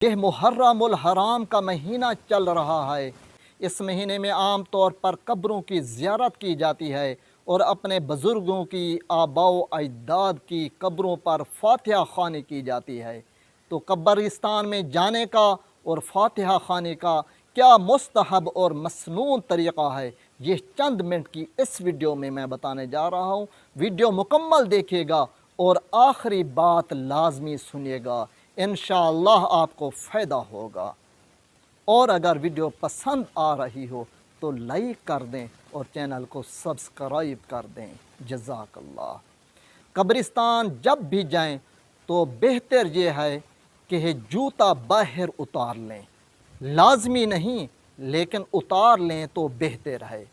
یہ محرم الحرام کا مہینہ چل رہا ہے۔ اس مہینے میں عام طور پر قبروں کی زیارت کی جاتی ہے اور اپنے بزرگوں کی، آباء و اجداد کی قبروں پر فاتحہ خوانی کی جاتی ہے۔ تو قبرستان میں جانے کا اور فاتحہ خوانی کا کیا مستحب اور مسنون طریقہ ہے، یہ چند منٹ کی اس ویڈیو میں بتانے جا رہا ہوں۔ ویڈیو مکمل دیکھیے گا اور آخری بات لازمی سنیے گا، انشاءاللہ آپ کو فائدہ ہوگا۔ اور اگر ویڈیو پسند آ رہی ہو تو لائک کر دیں اور چینل کو سبسکرائب کر دیں، جزاک اللہ۔ قبرستان جب بھی جائیں تو بہتر یہ ہے کہ جوتا باہر اتار لیں، لازمی نہیں لیکن اتار لیں تو بہتر ہے۔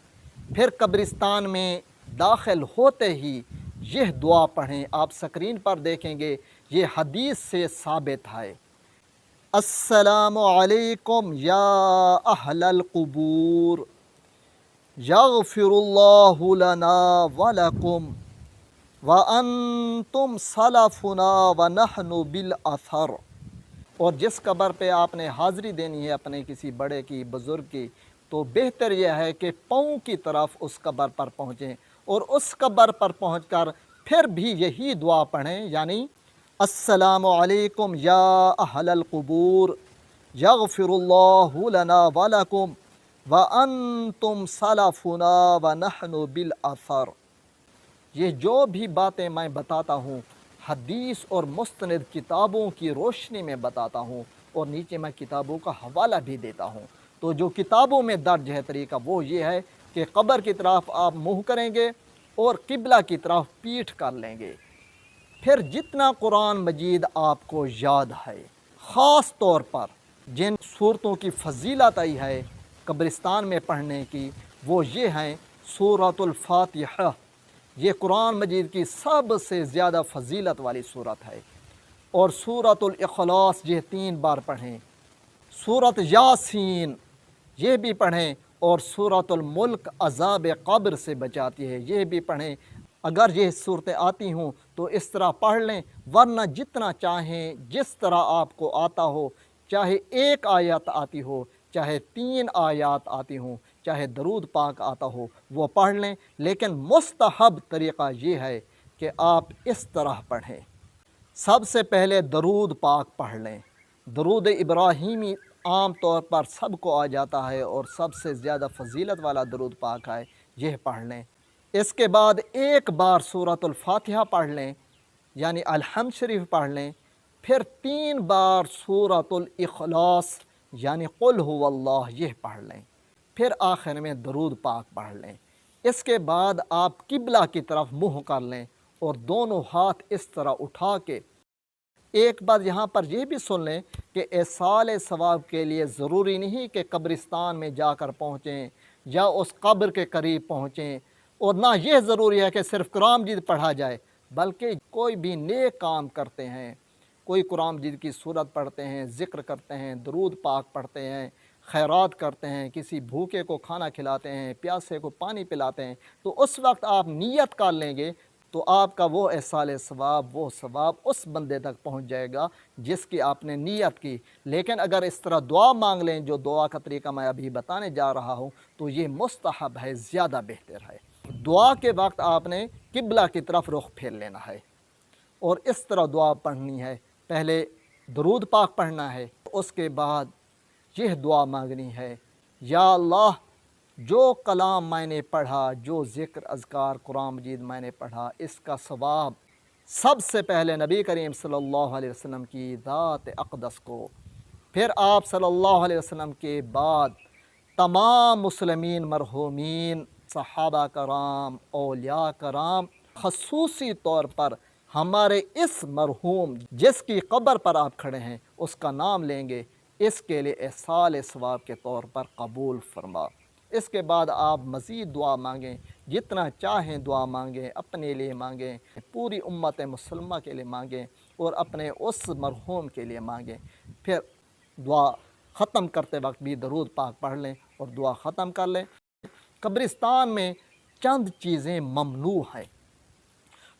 پھر قبرستان میں داخل ہوتے ہی یہ دعا پڑھیں، آپ سکرین پر دیکھیں گے، یہ حدیث سے ثابت ہے۔ السلام علیکم یا اہل القبور، یغفر اللہ لنا ولکم وانتم سلفنا ونحن بالاثر۔ اور جس قبر پہ آپ نے حاضری دینی ہے اپنے کسی بڑے کی، بزرگ کی، تو بہتر یہ ہے کہ پاؤں کی طرف اس قبر پر پہنچیں اور اس قبر پر پہنچ کر پھر بھی یہی دعا پڑھیں، یعنی السلام علیکم یا اہل القبور، یغفر اللہ لنا ولکم وانتم سلفنا ونحن بالاثر۔ یہ جو بھی باتیں میں بتاتا ہوں حدیث اور مستند کتابوں کی روشنی میں بتاتا ہوں، اور نیچے میں کتابوں کا حوالہ بھی دیتا ہوں۔ تو جو کتابوں میں درج ہے طریقہ وہ یہ ہے کہ قبر کی طرف آپ منہ کریں گے اور قبلہ کی طرف پیٹھ کر لیں گے۔ پھر جتنا قرآن مجید آپ کو یاد ہے، خاص طور پر جن صورتوں کی فضیلت آئی ہے قبرستان میں پڑھنے کی، وہ یہ ہیں: سورۃ الفاتحہ، یہ قرآن مجید کی سب سے زیادہ فضیلت والی صورت ہے، اور سورۃ الاخلاص، یہ 3 بار پڑھیں۔ سورۃ یاسین، یہ بھی پڑھیں، اور سورۃ الملک عذاب قبر سے بچاتی ہے، یہ بھی پڑھیں۔ اگر یہ صورتیں آتی ہوں تو اس طرح پڑھ لیں، ورنہ جتنا چاہیں جس طرح آپ کو آتا ہو، چاہے 1 آیت آتی ہو، چاہے 3 آیات آتی ہوں، چاہے درود پاک آتا ہو، وہ پڑھ لیں۔ لیکن مستحب طریقہ یہ ہے کہ آپ اس طرح پڑھیں۔ سب سے پہلے درود پاک پڑھ لیں۔ درود ابراہیمی عام طور پر سب کو آ جاتا ہے اور سب سے زیادہ فضیلت والا درود پاک ہے، یہ پڑھ لیں۔ اس کے بعد 1 بار سورۃ الفاتحہ پڑھ لیں، یعنی الحمد شریف پڑھ لیں۔ پھر 3 بار سورۃ الاخلاص یعنی قل هو اللہ، یہ پڑھ لیں۔ پھر آخر میں درود پاک پڑھ لیں۔ اس کے بعد آپ قبلہ کی طرف منہ کر لیں اور دونوں ہاتھ اس طرح اٹھا کے، ایک بات یہاں پر یہ بھی سن لیں کہ ایصال ثواب کے لیے ضروری نہیں کہ قبرستان میں جا کر پہنچیں یا اس قبر کے قریب پہنچیں، اور نہ یہ ضروری ہے کہ صرف قرآن مجید پڑھا جائے، بلکہ کوئی بھی نیک کام کرتے ہیں، کوئی قرآن مجید کی سورت پڑھتے ہیں، ذکر کرتے ہیں، درود پاک پڑھتے ہیں، خیرات کرتے ہیں، کسی بھوکے کو کھانا کھلاتے ہیں، پیاسے کو پانی پلاتے ہیں، تو اس وقت آپ نیت کر لیں گے تو آپ کا وہ ایصال ثواب، وہ ثواب اس بندے تک پہنچ جائے گا جس کی آپ نے نیت کی۔ لیکن اگر اس طرح دعا مانگ لیں، جو دعا کا طریقہ میں ابھی بتانے جا رہا ہوں، تو یہ مستحب ہے، زیادہ بہتر ہے۔ دعا کے وقت آپ نے قبلہ کی طرف رخ پھیر لینا ہے اور اس طرح دعا پڑھنی ہے۔ پہلے درود پاک پڑھنا ہے، اس کے بعد یہ دعا مانگنی ہے: یا اللہ، جو کلام میں نے پڑھا، جو ذکر اذکار قرآن مجید میں نے پڑھا، اس کا ثواب سب سے پہلے نبی کریم صلی اللہ علیہ وسلم کی ذات اقدس کو، پھر آپ صلی اللہ علیہ وسلم کے بعد تمام مسلمین مرحومین، صحابہ کرام، اولیاء کرام، خصوصی طور پر ہمارے اس مرحوم جس کی قبر پر آپ کھڑے ہیں اس کا نام لیں گے، اس کے لیے ایصال ثواب کے طور پر قبول فرما۔ اس کے بعد آپ مزید دعا مانگیں، جتنا چاہیں دعا مانگیں، اپنے لیے مانگیں، پوری امت مسلمہ کے لیے مانگیں، اور اپنے اس مرحوم کے لیے مانگیں۔ پھر دعا ختم کرتے وقت بھی درود پاک پڑھ لیں اور دعا ختم کر لیں۔ قبرستان میں چند چیزیں ممنوع ہیں،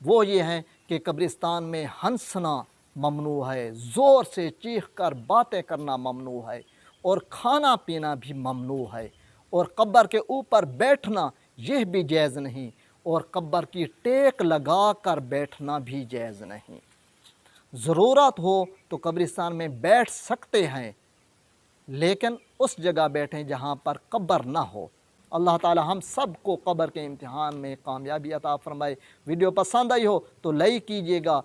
وہ یہ ہیں کہ قبرستان میں ہنسنا ممنوع ہے، زور سے چیخ کر باتیں کرنا ممنوع ہے، اور کھانا پینا بھی ممنوع ہے، اور قبر کے اوپر بیٹھنا یہ بھی جائز نہیں، اور قبر کی ٹیک لگا کر بیٹھنا بھی جائز نہیں۔ ضرورت ہو تو قبرستان میں بیٹھ سکتے ہیں، لیکن اس جگہ بیٹھیں جہاں پر قبر نہ ہو۔ اللہ تعالی ہم سب کو قبر کے امتحان میں کامیابی عطا فرمائے۔ ویڈیو پسند آئی ہو تو لائک کیجیے گا،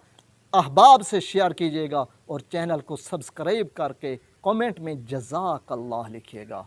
احباب سے شیئر کیجیے گا، اور چینل کو سبسکرائب کر کے کامنٹ میں جزاک اللہ لکھیے گا۔